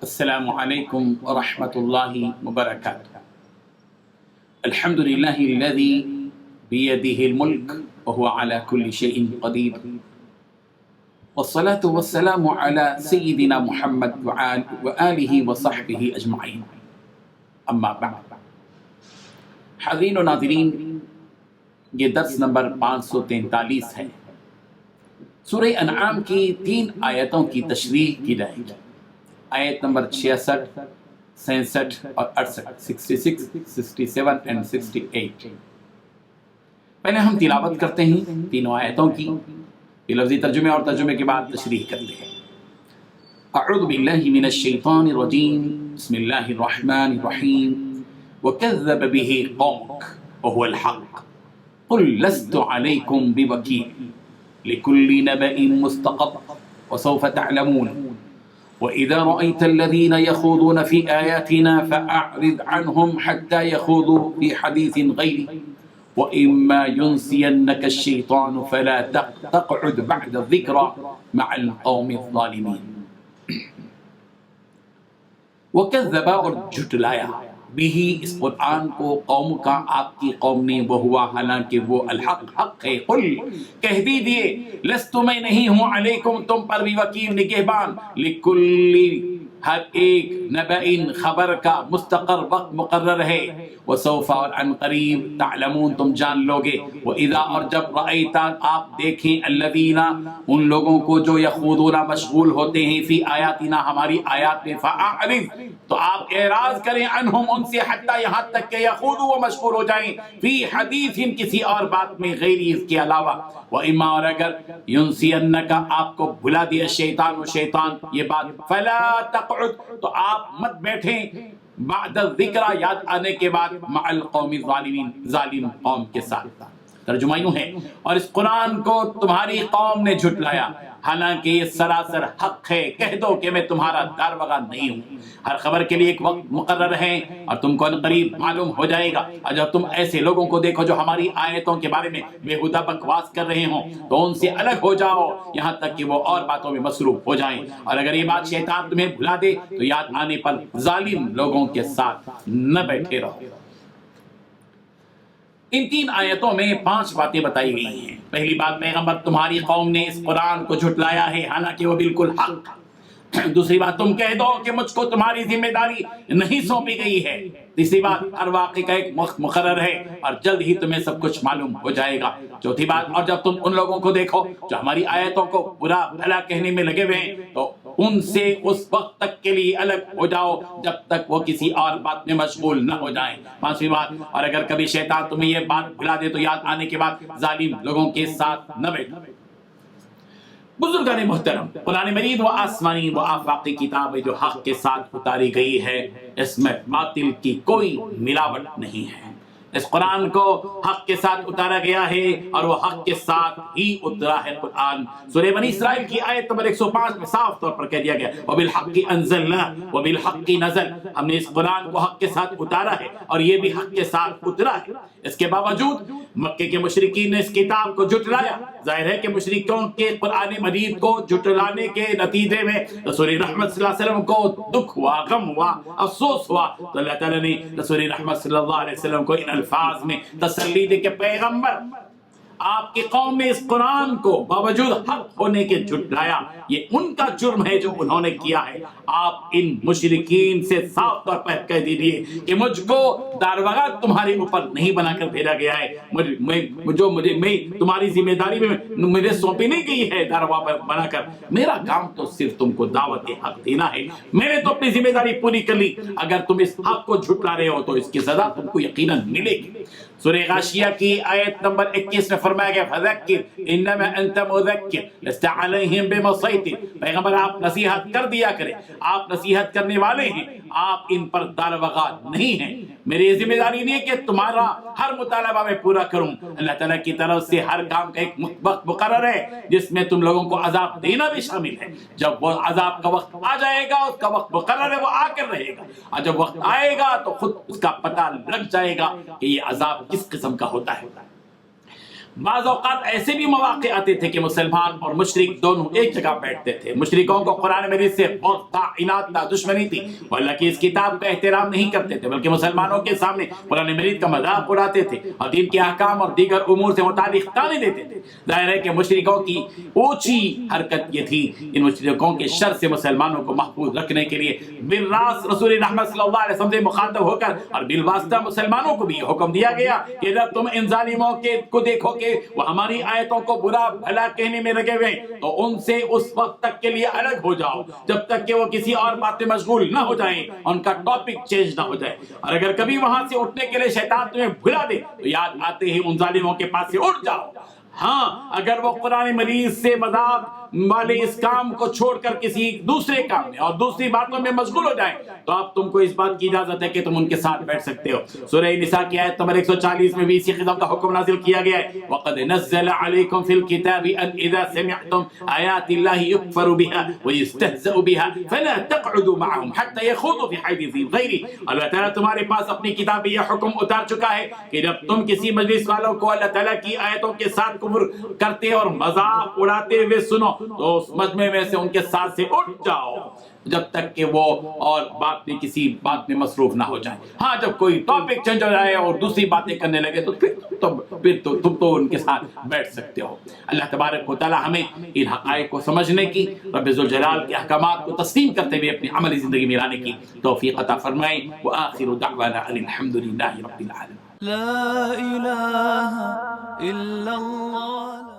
السلام علیکم ورحمۃ اللہ وبرکاتہ۔ الحمد للہ الذی بیدہ الملک وهو علی کل شیء قدیر، والصلاة والسلام علی سیدنا محمد وآلہ وصحبہ اجمعین، اما بعد۔ حاضرین و ناظرین، یہ درس نمبر 543 ہے۔ سورہ انعام کی 3 آیتوں کی تشریح کی جائے گی۔ آیت نمبر 66، 67 اور 68، 66، 67 اور 68۔ پہلے ہم تلاوت کرتے ہیں تینوں آیتوں کی، لفظی ترجمے اور ترجمے کے بعد تشریح کرتے ہیں۔ اعوذ باللہ من الشیطان الرجیم، بسم اللہ الرحمن الرحیم۔ وکذب بہ قومک وہو الحق قل لست علیکم بوکیل لکل نبأ مستقر وسوف تعلمون۔ وَإِذَا رَأَيْتَ الَّذِينَ يَخُوضُونَ فِي آيَاتِنَا فَأَعْرِضْ عَنْهُمْ حَتَّى يَخُوضُوا فِي حَدِيثٍ غَيْرِهِ وَإِمَّا يُنْسِيَنَّكَ الشَّيْطَانُ فَلَا تَقْعُدْ بَعْدَ الذِّكْرَى مَعَ الْقَوْمِ الظَّالِمِينَ۔ وَكَذَّبَ، اور جھٹلایا، بھی اس قرآن کو قوم کا، آپ کی قوم نے، وہ ہوا حالانکہ وہ الحق حق ہے۔ قل، کہہ دیجئے، لست، میں نہیں ہوں، علیکم تم پر بھی، وکیل نگہبان، لکل، ہر ایک، نبئ خبر کا، مستقر وقت مقرر ہے، وسوف، اور عن قریب، تعلمون تم جان لوگے۔ وَإِذَا، اور جب رأیت آپ دیکھیں، الذین ان لوگوں کو جو یخوضون مشغول ہوتے ہیں، فی آیاتنا ہماری آیات میں، فأعرض تو آپ اعراض کریں، عنہم ان سے، حتی یہاں تک کہ یخوضوا وہ مشغول ہو جائیں، فی حدیث کسی اور بات میں، غیری اس کے علاوہ، وَإِمَّا، اور اگر، يُنْسِيَنَّكَ آپ کو بھلا دیا شیطان و شیطان یہ بات، فلا تقعد تو آپ مت بیٹھیں، بعد الذکر یاد آنے کے بعد، مع القوم الظالمین ظالم قوم کے ساتھ۔ ترجمہ یوں ہے، اور اس قرآن کو تمہاری قوم نے جھٹلایا، حالانکہ یہ سراسر حق ہے، کہہ دو کہ میں تمہارا داروغہ نہیں ہوں۔ ہر خبر کے لیے ایک وقت مقرر ہے، اور تم کو قریب معلوم ہو جائے گا۔ اور جب تم ایسے لوگوں کو دیکھو جو ہماری آیتوں کے بارے میں بےہودہ بکواس کر رہے ہوں، تو ان سے الگ ہو جاؤ، یہاں تک کہ وہ اور باتوں میں مصروف ہو جائیں۔ اور اگر یہ بات شیطان تمہیں بھلا دے تو یاد آنے پر ظالم لوگوں کے ساتھ نہ بیٹھے رہو۔ ان 3 آیتوں میں 5 باتیں بتائی گئی ہیں۔ پہلی بات، پیغمبر تمہاری قوم نے اس قرآن کو جھٹلایا ہے، حالانکہ وہ بالکل حق۔ دوسری بات، تم کہہ دو کہ مجھ کو تمہاری ذمہ داری نہیں سونپی گئی ہے۔ تیسری بات، ہر واقعے کا ایک وقت مقرر ہے، اور جلد ہی تمہیں سب کچھ معلوم ہو جائے گا۔ چوتھی بات، اور جب تم ان لوگوں کو دیکھو جو ہماری آیتوں کو برا بھلا کہنے میں لگے ہوئے ہیں، تو ان سے اس وقت تک کے لیے الگ ہو جاؤ جب تک وہ کسی اور بات میں مشغول نہ ہو جائیں۔ پانچویں بات، اور اگر کبھی شیطان تمہیں یہ بات بھلا دے تو یاد آنے کے بعد ظالم لوگوں کے ساتھ نہ بیٹھو۔ بزرگان محترم، قرآن مجید وہ آسمانی و آفاقی کتاب ہے جو حق کے ساتھ اتاری گئی ہے، اس میں باطل کی کوئی ملاوٹ نہیں ہے۔ اس قرآن کو حق کے ساتھ اتارا گیا ہے، اور وہ حق کے ساتھ ہی اترا ہے۔ قرآن سورہ بنی اسرائیل کی آیت نمبر 105 میں صاف طور پر کہہ دیا گیا، وَبِالْحَقِّ أَنزَلْنَاهُ وَبِالْحَقِّ نَزَلَ، ہم نے اس قرآن کو حق کے ساتھ اتارا ہے، اور یہ بھی حق کے ساتھ اترا ہے۔ اس کے باوجود مکے کے مشرکین نے اس کتاب کو جھٹلایا۔ ظاہر ہے کہ مشرکوں کے قرآن مجید کو جھٹلانے کے نتیجے میں رسول رحمت صلی اللہ علیہ وسلم کو دکھ ہوا، غم ہوا، افسوس ہوا، تو اللہ تعالیٰ نے رسول رحمت صلی اللہ علیہ وسلم کو ان الفاظ میں تسلی دے کہ پیغمبر، آپ کی قوم نے اس قرآن کو باوجود حق ہونے کے جھٹلایا، یہ ان کا جرم ہے جو انہوں نے کیا ہے۔ آپ ان مشرکین سے صاف طور پر کہہ دیجیے کہ مجھ کو داروغہ تمہارے اوپر نہیں بنا کر بھیجا گیا ہے، میں تمہاری ذمہ داری میں مجھے سونپی نہیں گئی ہے داروغہ بنا کر، میرا کام تو صرف تم کو دعوت حق دینا ہے، میں نے تو اپنی ذمہ داری پوری کر لی۔ اگر تم اس حق کو جھٹلا رہے ہو تو اس کی سزا تم کو یقیناً ملے گی۔ سورہ غاشیہ کی آیت نمبر 21 میں فرمایا گیا، فَذَكِّرْ إِنَّمَا أَنْتَ مُذَكِّرٌ لَسْتَ عَلَيْهِمْ بِمُصَيْطِرٍ، پیغمبر آپ نصیحت کر دیا کریں، آپ نصیحت کرنے والے ہیں، آپ ان پر داروغہ نہیں ہیں۔ میری یہ ذمہ داری نہیں ہے کہ تمہارا ہر مطالبہ میں پورا کروں۔ اللہ تعالیٰ کی طرف سے ہر کام کا ایک وقت مقرر ہے جس میں تم لوگوں کو عذاب دینا بھی شامل ہے۔ جب وہ عذاب کا وقت آ جائے گا، اس کا وقت مقرر ہے، وہ آ کر رہے گا، اور جب وقت آئے گا تو خود اس کا پتہ لگ جائے گا کہ یہ عذاب کس قسم کا ہوتا ہے۔ بعض اوقات ایسے بھی مواقع آتے تھے کہ مسلمان اور مشرک دونوں ایک جگہ بیٹھتے تھے. مشرکوں کو قرآن مجید سے بہت تھا، عناد تھا، دشمنی تھی، وہ اللہ کی اس کتاب کا احترام نہیں کرتے تھے، بلکہ مسلمانوں کے سامنے قرآن مجید کا مذاق اڑاتے تھے اور دین کے احکام اور دیگر امور سے متعلق تانے دیتے تھے. ظاہر ہے کہ مشرکوں کی اونچی حرکت یہ تھی. ان مشرکوں کے شر سے مسلمانوں کو محفوظ رکھنے کے لیے بالراست رسول رحمت صلی اللہ علیہ وسلم سے مخاطب ہو کر اور بالواسطہ مسلمانوں کو بھی یہ حکم دیا گیا کہ جب تم ان ظالموں کو دیکھو کہ وہ ہماری آیتوں کو برا بھلا کہنے میں لگے ہوئے تو ان سے اس وقت تک کے لیے الگ ہو جاؤ جب تک کہ وہ کسی اور بات میں مشغول نہ ہو جائیں، ان کا ٹاپک چینج نہ ہو جائے. اور اگر کبھی وہاں سے اٹھنے کے لیے شیطان تمہیں بھلا دے تو یاد آتے ہی ان ظالموں کے پاس سے اٹھ جاؤ. ہاں اگر وہ قرآن مجید سے مذاق والے اس کام کو چھوڑ کر کسی دوسرے کام میں اور دوسری باتوں میں مشغول ہو جائیں تو اب تم کو اس بات کی اجازت ہے کہ تم ان کے ساتھ بیٹھ سکتے ہو. سورہ نساء کی آیت نمبر 140 میں بھی اسی قسم کا حکم نازل کیا گیا ہے. وَقَدْ نَزَّلَ عَلَيْكُمْ فِي الْكِتَابِ أَنْ إِذَا سَمِعْتُمْ آيَاتِ اللَّهِ يُكْفَرُ بِهَا وَيُسْتَهْزَأُ بِهَا فَلَا تَقْعُدُوا مَعَهُمْ حَتَّى يَخُوضُوا فِي حَدِيثٍ غَيْرِهِ. اللہ تعالیٰ تمہارے پاس اپنی کتاب میں یہ حکم اتار چکا ہے کہ جب تم کسی مجلس والوں کو اللہ تعالیٰ کی آیتوں کے ساتھ کفر کرتے اور مذاق اڑاتے ہوئے سنو تو اس مجمع میں سے ان کے ساتھ سے اٹھ جاؤ جب تک کہ وہ اور بات میں کسی بات میں مصروف نہ ہو جائیں. ہاں جب کوئی ٹاپک چینج ہو جائے اور دوسری باتیں کرنے لگے تو پھر تم تو ان کے ساتھ بیٹھ سکتے ہو. اللہ تبارک و تعالی ہمیں ان حقائق کو سمجھنے کی، رب ذوالجلال کے احکامات کو تسلیم کرتے ہوئے اپنی عملی زندگی میں لانے کی توفیق عطا فرمائے. وآخر دعوانا ان الحمد للہ رب العالمین. لا الہ الا اللہ.